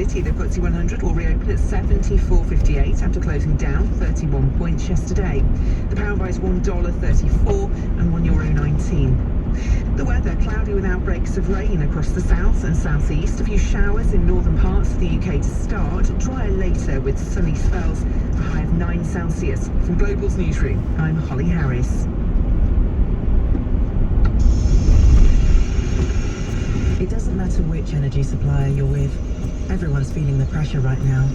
city, the FTSE 100 will reopen at 74.58 after closing down 31 points yesterday. The pound buys $1.34 and €1.19. The weather, cloudy with outbreaks of rain across the south and southeast. A few showers in northern parts of the UK to start. Drier later with sunny spells. A high of 9 Celsius. From Global's newsroom, I'm Holly Harris. It doesn't matter which energy supplier you're with. Everyone's feeling the pressure right now.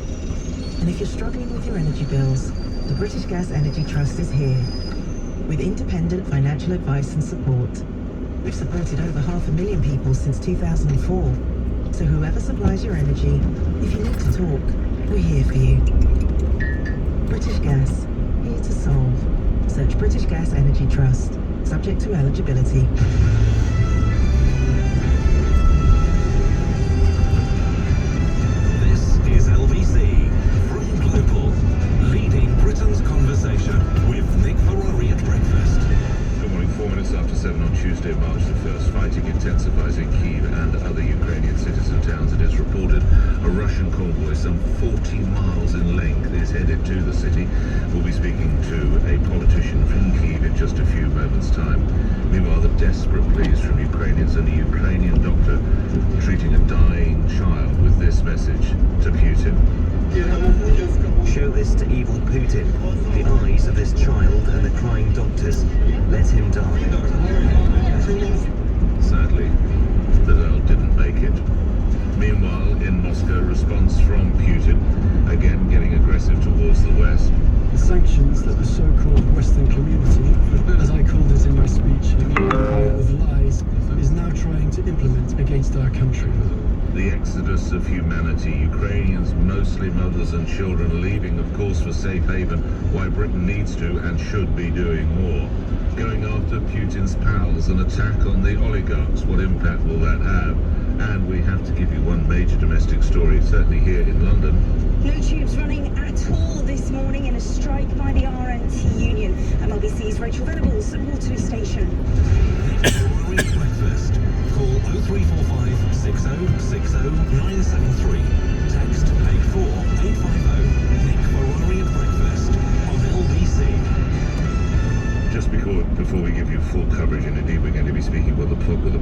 And if you're struggling with your energy bills, the British Gas Energy Trust is here with independent financial advice and support. We've supported over 500,000 people since 2004. So whoever supplies your energy, if you need to talk, we're here for you. British Gas, here to solve. Search British Gas Energy Trust, subject to eligibility. This is LBC from Global, leading Britain's conversation with Nick Ferrari at breakfast. Good morning, 4 minutes after 7 on Tuesday, March the 1st. Fighting intensifies in Kyiv and other Ukrainian cities and towns. It is reported a Russian convoy some 40 miles in length is headed to the city. We'll be speaking to a politician from Kyiv in just a few moments' time. Meanwhile, the desperate pleas from Ukrainians and a Ukrainian doctor treating a dying child with this message to Putin. Show this to evil Putin. The eyes of this child and the crying doctors. Let him die. Sadly, the girl didn't make it. Meanwhile, in Moscow, response from Putin, again getting aggressive towards the West. The sanctions that the so-called Western community, as I called it in my speech, an empire of lies, is now trying to implement against our country. The exodus of humanity, Ukrainians, mostly mothers and children, leaving, of course, for safe haven, why Britain needs to and should be doing more. Going after Putin's pals, an attack on the oligarchs, what impact will that have? And we have to give you one major domestic story, certainly here in London. No tubes running at all this morning in a strike by the RNT union. MLBC's Rachel Venables at Waterloo Station. Breakfast. Call 0345 6060 973. Text 84850. Nick Ferrari at breakfast on LBC. Just before we give you full coverage, and indeed we're going to be speaking with a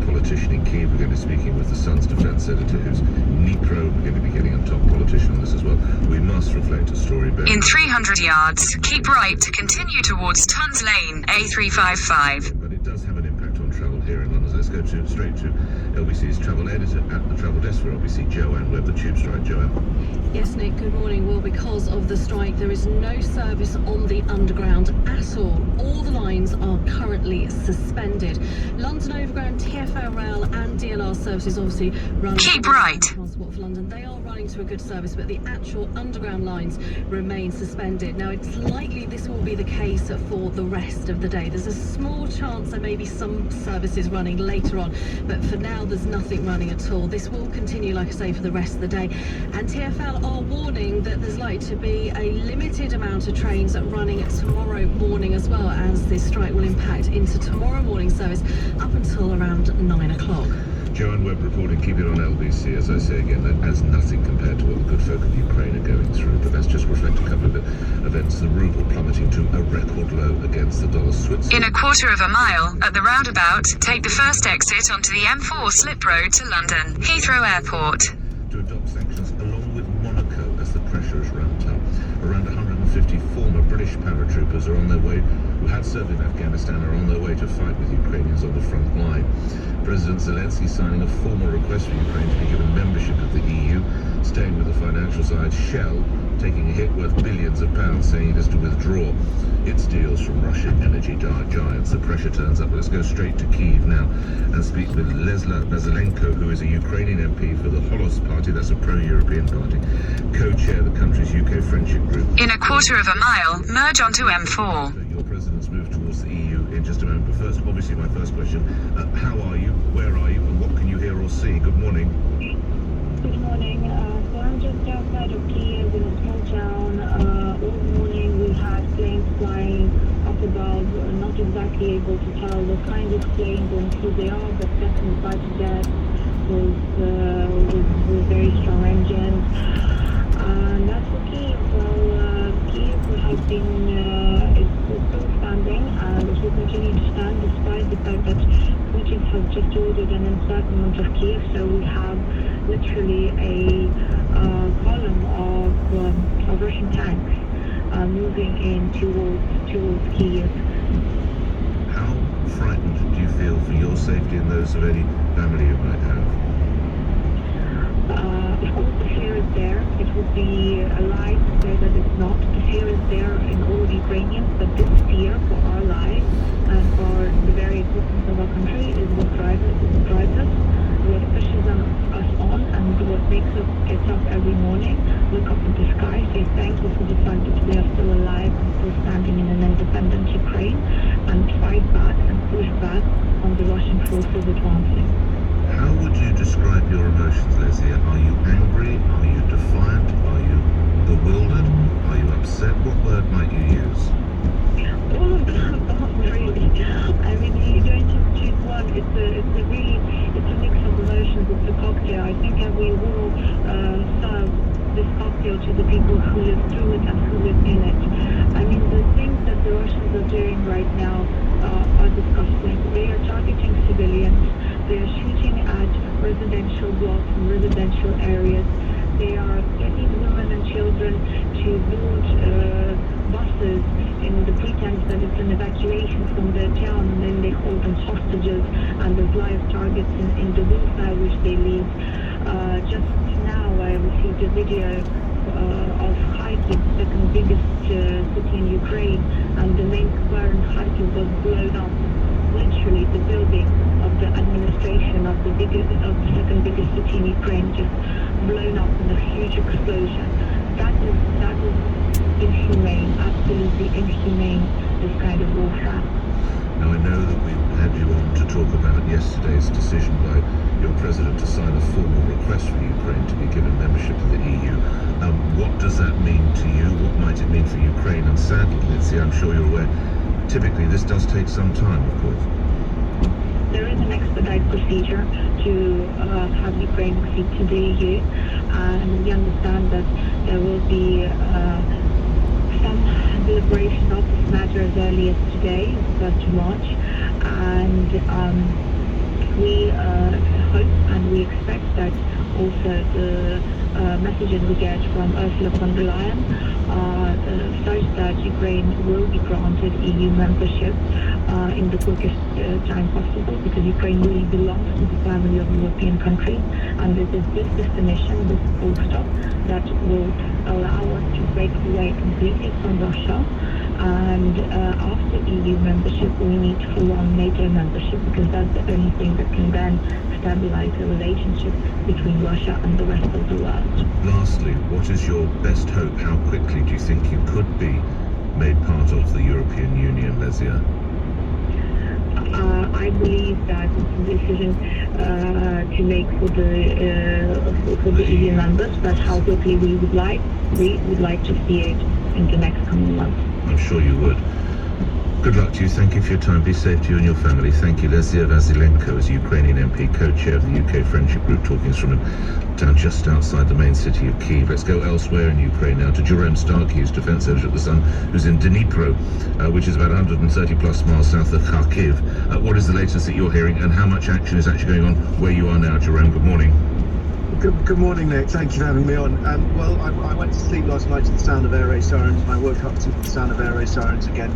politician in Kyiv, we're going to be speaking with the Sun's defence editor, who's Dnipro. We're going to be getting a top politician on this as well. We must reflect a story better. In 300 yards, keep right to continue towards Tons Lane, A355. But it does have an impact on travel here in London. So let's go straight to LBC's travel editor at the travel desk for LBC, Joanne Webb, the tube strike. Joanne. Yes, Nick, good morning. Well, because of the strike, there is no service on the Underground at all. All the lines are currently suspended. London Overground, TfL Rail and DLR services obviously run... Keep right. Transport for London. They are running to a good service, but the actual Underground lines remain suspended. Now, it's likely this will be the case for the rest of the day. There's a small chance there may be some services running later on, but for now, there's nothing running at all. This will continue, like I say, for the rest of the day. And TfL are warning that there's likely to be a limited amount of trains running tomorrow morning as well, as this strike will impact into tomorrow morning service up until around 9 o'clock. Joanne Webb reporting, keep it on LBC. As I say again, that adds nothing compared to what the good folk of Ukraine are going through. But let's just reflect a couple of events. The ruble plummeting to a record low against the dollar. Switzerland. In a quarter of a mile, at the roundabout, take the first exit onto the M4 slip road to London, Heathrow Airport. To adopt sanctions along with Monaco as the pressure is ramped up. Around 150 former British paratroopers are on their way, who had served in Afghanistan, are on their way to fight with Ukrainians on the front line. President Zelensky signing a formal request for Ukraine to be given membership of the EU, staying with the financial side. Shell taking a hit worth billions of pounds, saying it has to withdraw its deals from Russian energy giants. The pressure turns up. Let's go straight to Kyiv now and speak with Lesla Vasylenko, who is a Ukrainian MP for the Holos Party, that's a pro-European party, co-chair the country's UK friendship group. In a quarter of a mile, merge onto M4. Your president's move towards the EU in just a moment. But first, obviously, my first question, how are you, where are you, and what can you hear or see? Good morning. Good morning. So I'm just outside of Kyiv in a small town. All morning we had planes flying up above, not exactly able to tell the kind of planes and who they are, but definitely fighter jets with very strong engines. just ordered an encirclement of Kiev, so we have literally a column of Russian tanks moving in towards Kiev. How frightened do you feel for your safety and those of any family you might have? Of course, the fear is there. It would be a lie to say that it's not. The fear is there in all Ukrainians, but this fear for our lives and for the very existence of our country is what drives us, what pushes us on, and what makes us get up every morning, look up at the sky, say thank you for the fact that we are still alive and still standing in an independent Ukraine, and fight back and push back on the Russian forces advancing. How would you describe your emotions, Lesia? Are you angry? Are you defiant? Are you bewildered? Are you upset? What word might you use? All of them, really. I mean, you don't just choose one. It's a mix of emotions. It's a cocktail. I think I will serve this cocktail to the people who live through it and who live in it. I mean, the things that the Russians are doing right now are disgusting. They are targeting civilians. They are shooting at residential blocks and residential areas. They are getting women and children to board buses in the pretense that it's an evacuation from their town, and then they hold them hostages and as live targets in the warfare which they lead. Just now I received a video of Kharkiv, the second biggest city in Ukraine, and the main square in Kharkiv was blown up. Literally, the building of the administration of the second biggest city in Ukraine just blown up in a huge explosion. That is inhumane, absolutely inhumane, this kind of warfare. Now, I know that we had you on to talk about yesterday's decision by your president to sign a formal request for Ukraine to be given membership of the EU. What does that mean to you? What might it mean for Ukraine? And sadly, Lindsay, I'm sure you're aware, typically this does take some time, of course. There is an expedite procedure to have Ukraine accede to the EU, and we understand that there will be some deliberation of this matter as early as today, 1st of March, and we hope and we expect that also the messages we get from Ursula von der Leyen are such that Ukraine will be granted EU membership in the quickest time possible, because Ukraine really belongs to the family of European countries, and it is this definition, this full stop, that will allow us to break away completely from Russia. And after EU membership, we need full-on NATO membership, because that's the only thing that can then stabilize the relationship between Russia and the rest of the world. Lastly, what is your best hope? How quickly do you think you could be made part of the European Union, Lesia? I believe that it's a decision to make for the EU members, but how quickly we would like to see it in the next coming months. I'm sure you would. Good luck to you. Thank you for your time. Be safe to you and your family. Thank you. Lesia Vasilenko is a Ukrainian MP, co-chair of the UK Friendship Group, talking us from a town just outside the main city of Kyiv. Let's go elsewhere in Ukraine now to Jerome Starkey, who's defence editor at The Sun, who's in Dnipro, which is about 130 plus miles south of Kharkiv. What is the latest that you're hearing, and how much action is actually going on where you are now, Jerome? Good morning. Good morning, Nick. Thank you for having me on. Well, I went to sleep last night to the sound of air raid sirens, and I woke up to the sound of air raid sirens again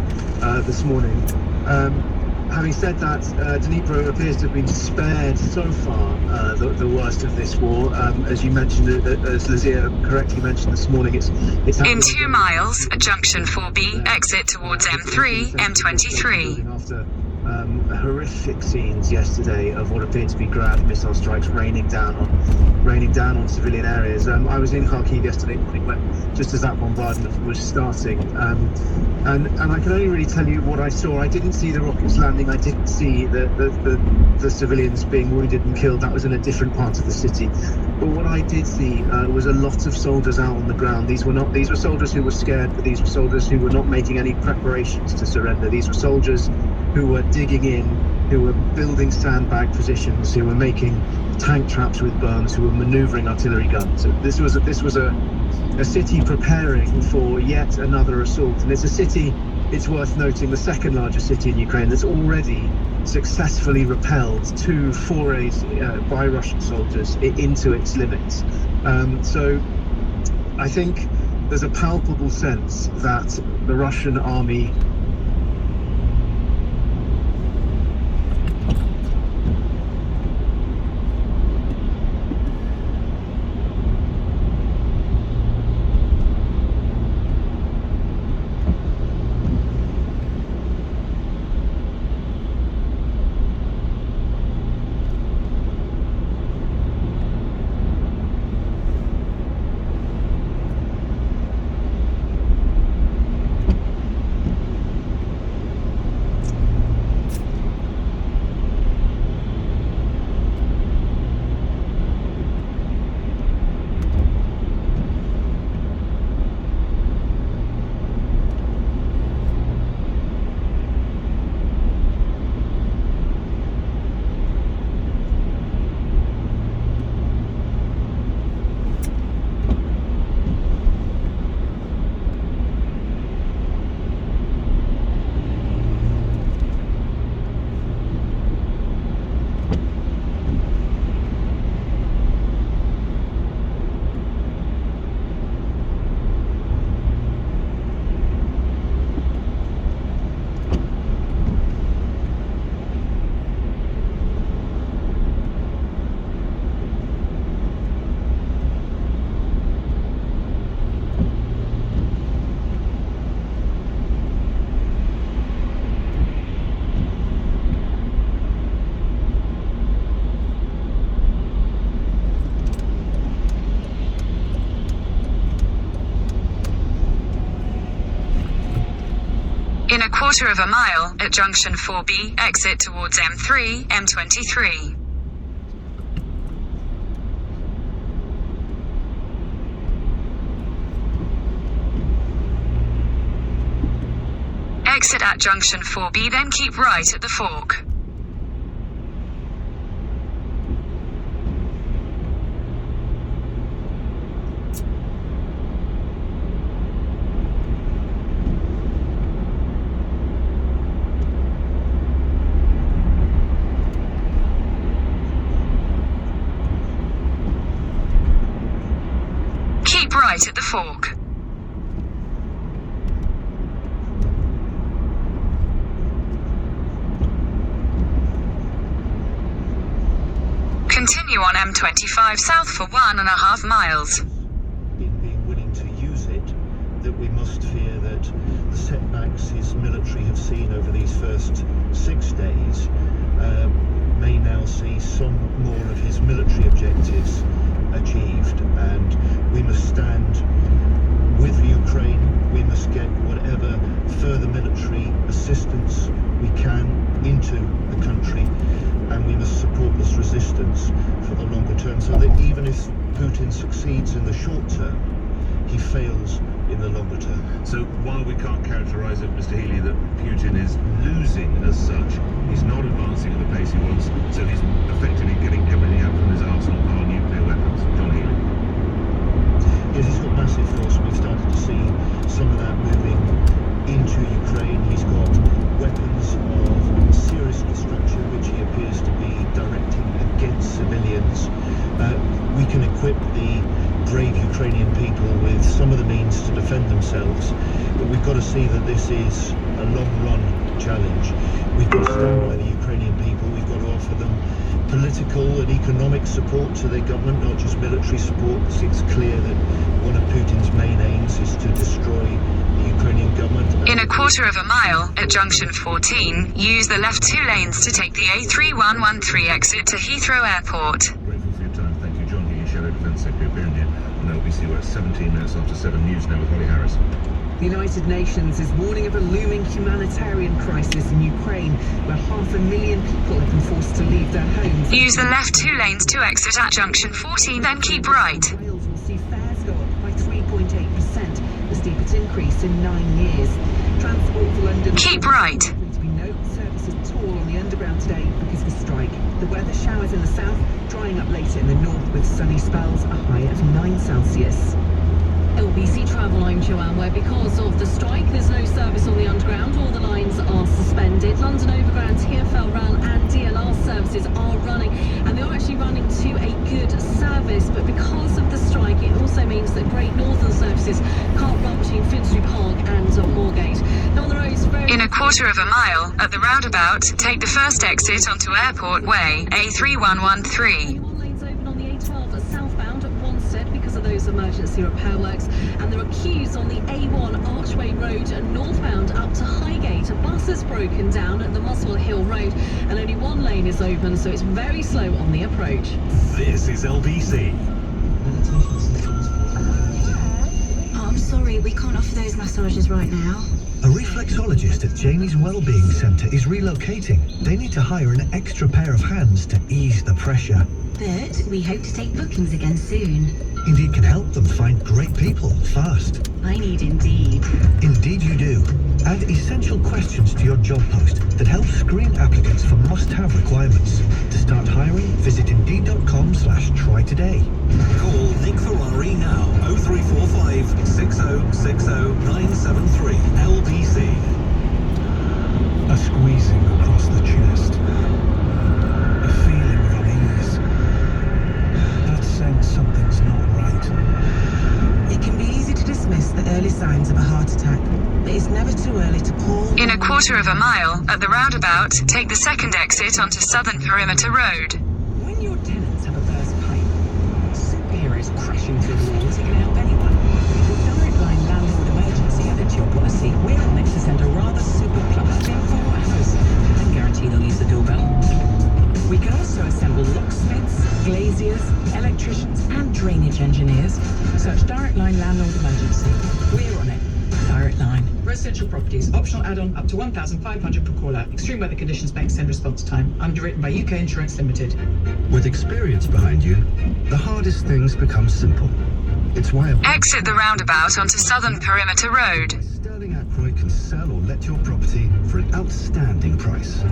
this morning. Having said that, Dnipro appears to have been spared so far the worst of this war. As you mentioned, as Lesia correctly mentioned this morning, it's in 2 miles, at junction 4B, exit towards M3, M23. After horrific scenes yesterday of what appeared to be ground missile strikes raining down on civilian areas. I was in Kharkiv yesterday morning just as that bombardment was starting, and I can only really tell you what I saw. I didn't see the rockets landing. I didn't see the civilians being wounded and killed. That was in a different part of the city. But what I did see was a lot of soldiers out on the ground. These were soldiers who were scared, but these were soldiers who were not making any preparations to surrender. These were soldiers who were digging in, who were building sandbag positions, who were making tank traps with berms, who were manoeuvring artillery guns. So this was a city preparing for yet another assault. And it's a city, it's worth noting, the second largest city in Ukraine, that's already successfully repelled 2 forays by Russian soldiers into its limits. So I think there's a palpable sense that the Russian army In a quarter of a mile, at junction 4B, exit towards M3, M23. Exit at junction 4B, then keep right at the fork. Keep right at the fork. Continue on M25 south for 1.5 miles. In being willing to use it, that we must fear that the setbacks his military have seen over these first 6 days may now see some more of his military objectives achieved, and we must stand with Ukraine. We must get whatever further military assistance we can into the country, and we must support this resistance for the longer term, so that even if Putin succeeds in the short term, he fails in the longer term. So while we can't characterise it, Mr. Healy, that Putin is losing as such, he's not advancing at the pace he wants, so he's effectively getting everything out from his arsenal bar nuclear weapons. John Healy. Yes, he's got massive force. We've started to see some of that moving into Ukraine. He's got weapons of serious destruction, which he appears to be directing against civilians. We can equip the brave Ukrainian people with some of the means to defend themselves, but we've got to see that this is a long-run challenge. We've got to stand by the Ukrainian people. We've got to offer them political and economic support to their government, not just military support. It's clear that one of Putin's main aims is to destroy the Ukrainian government. In a quarter of a mile, at junction 14, use the left 2 lanes to take the A3113 exit to Heathrow Airport. Grateful for your time. Thank you, John Healy, Shadow Defence Secretary appearing here on LBC. We're at 17 minutes after 7 news now with Holly Harris. The United Nations is warning of a looming humanitarian crisis in Ukraine, where 500,000 people have been forced to leave their homes. Use the left 2 lanes to exit at junction 14, then keep right. Wales will see fares go up by 3.8%, the steepest increase in 9 years. Transport for London... Keep right. There will be no service at all on the underground today because of the strike. The weather showers in the south, drying up later in the north with sunny spells, a high of 9 Celsius. LBC Travel, I'm Joanne, where because of the strike, there's no service on the underground. All the lines are suspended. suspended. London Overground, TfL, RAL and DLR services are running, and they are actually running to a good service, but because of the strike, it also means that Great Northern services can't run between Finsbury Park and Moorgate. Now on the roads, in a quarter of a mile at the roundabout, take the first exit onto Airport Way, A3113. lanes open on the A12 southbound at Wanstead because of those emergency repair works, and there are queues on the A1 Archway Road northbound up to Highgate. A bus has broken down at the Muswell Hill Road, and only one lane is open, so it's very slow on the approach. This is LBC. Oh, I'm sorry, we can't offer those massages right now. A reflexologist at Jamie's Wellbeing Centre is relocating. They need to hire an extra pair of hands to ease the pressure. But we hope to take bookings again soon. Indeed can help them find great people fast. I need Indeed. Indeed you do. Add essential questions to your job post that help screen applicants for must-have requirements. To start hiring, visit indeed.com/try today. Call Nick Ferrari now. 0345 6060 973 LBC. A squeezing across the chest. A feeling of unease. That sense something's not right. It can be easy to dismiss the early signs of a heart attack, but it's never too early to call. In a quarter of a mile at the roundabout, take the second exit onto Southern Perimeter Road. When your tenants have a burst pipe, superheroes crashing through the walls, it can help anyone. With Direct Line landlord emergency added to your policy, we're on next to send a rather super plumber in 4 hours and guarantee they'll use the doorbell. We can also assemble locksmiths, glaziers, electricians and drainage engineers. Search Direct Line landlord emergency. We're on it. Direct Line. Residential properties. Optional add-on up to 1,500 per caller. Extreme weather conditions may extend response time. Underwritten by UK Insurance Limited. With experience behind you, the hardest things become simple. It's why Exit the roundabout onto Southern Perimeter Road. Sterling Ackroyd can sell or let your property for an outstanding price.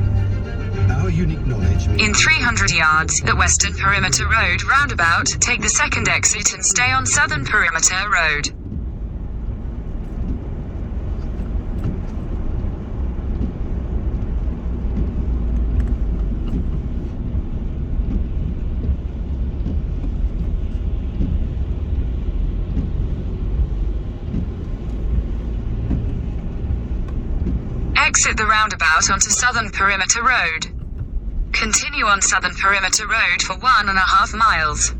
Our unique knowledge means In 300 yards, at Western Perimeter Road roundabout, take the second exit and stay on Southern Perimeter Road. Exit the roundabout onto Southern Perimeter Road. Continue on Southern Perimeter Road for 1.5 miles.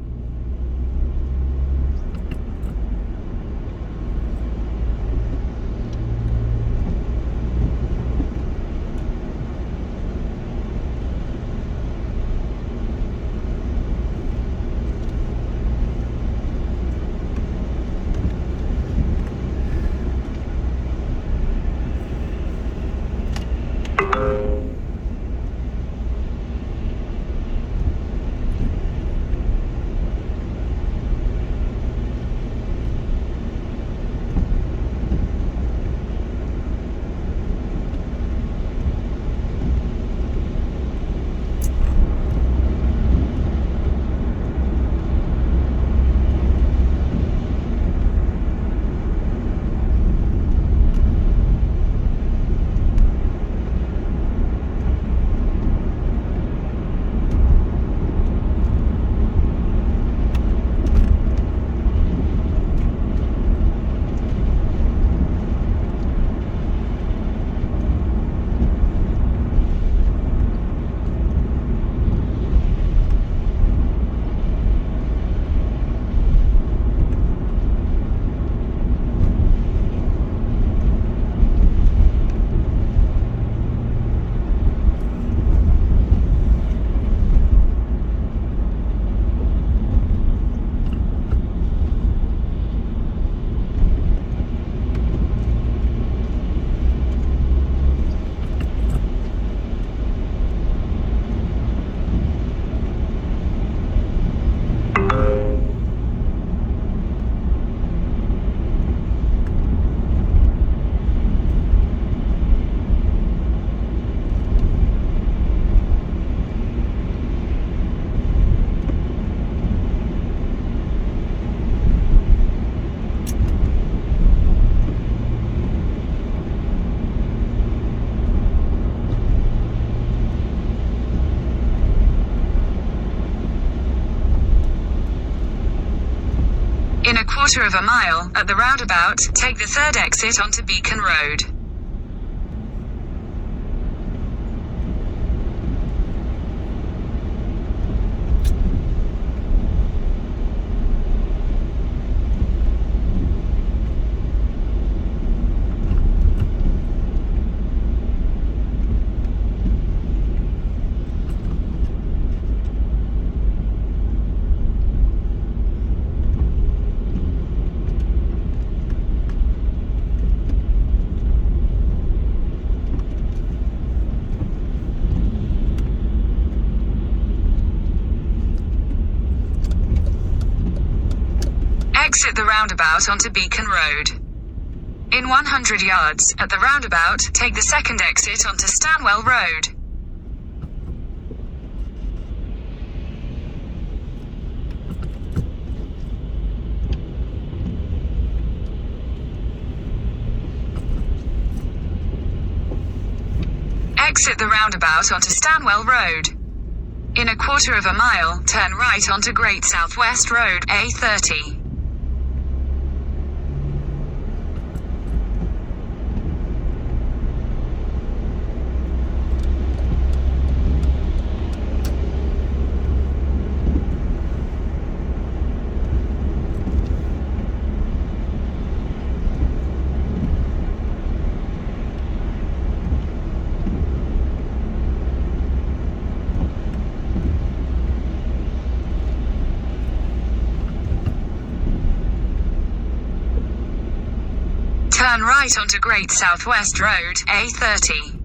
quarter of a mile, at the roundabout, take the third exit onto Beacon Road. Exit the roundabout onto Beacon Road. In 100 yards, at the roundabout, take the second exit onto Stanwell Road. Exit the roundabout onto Stanwell Road. In a quarter of a mile, turn right onto Great Southwest Road, A30. Turn right onto Great Southwest Road, A30.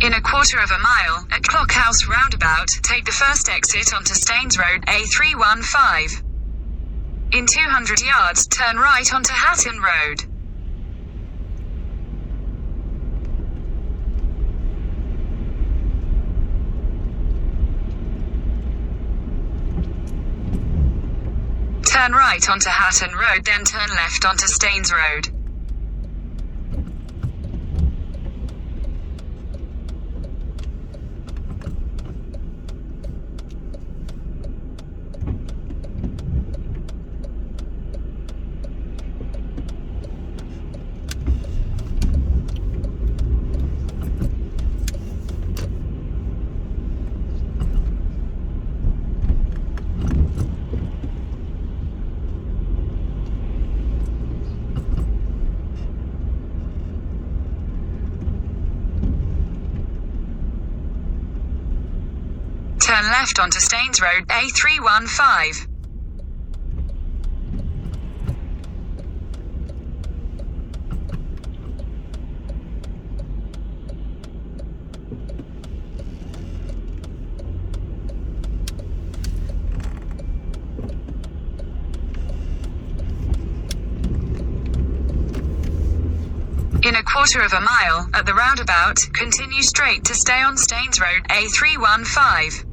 In a quarter of a mile, at Clockhouse Roundabout, take the first exit onto Staines Road, A315. In 200 yards, turn right onto Hatton Road. Turn right onto Hatton Road, then turn left onto Staines Road. Turn left onto Staines Road, A315. In a quarter of a mile, at the roundabout, continue straight to stay on Staines Road, A315.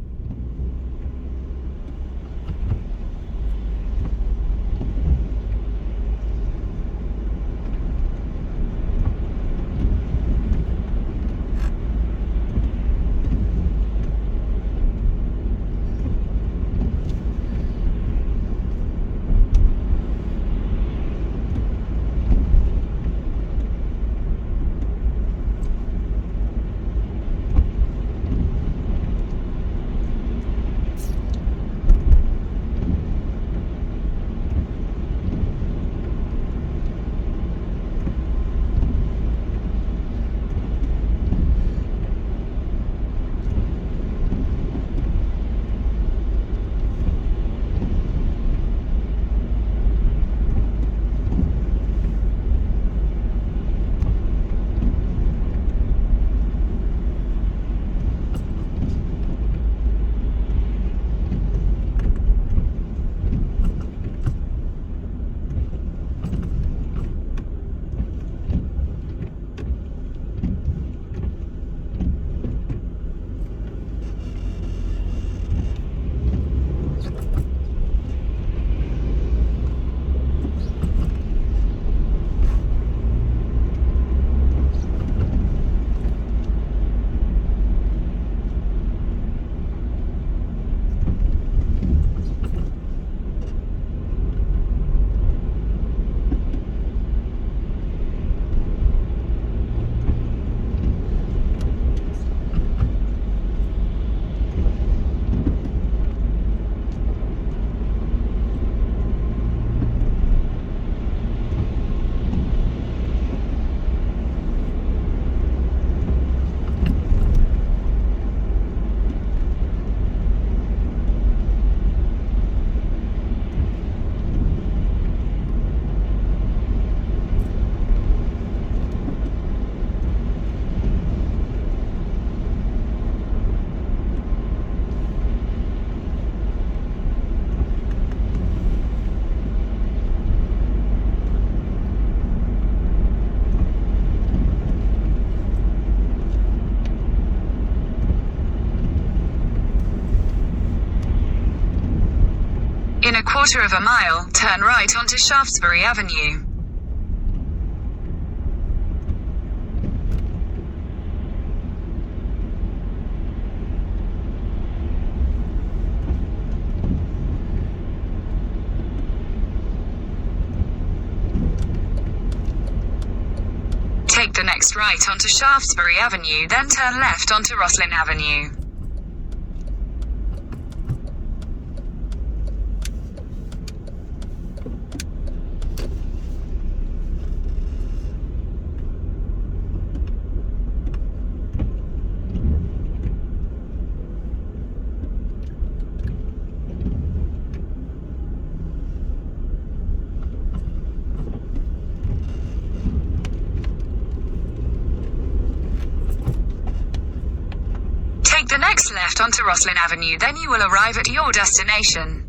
a quarter of a mile, turn right onto Shaftesbury Avenue. Take the next right onto Shaftesbury Avenue, then turn left onto Roslin Avenue. Take the next left onto Roslin Avenue, then you will arrive at your destination.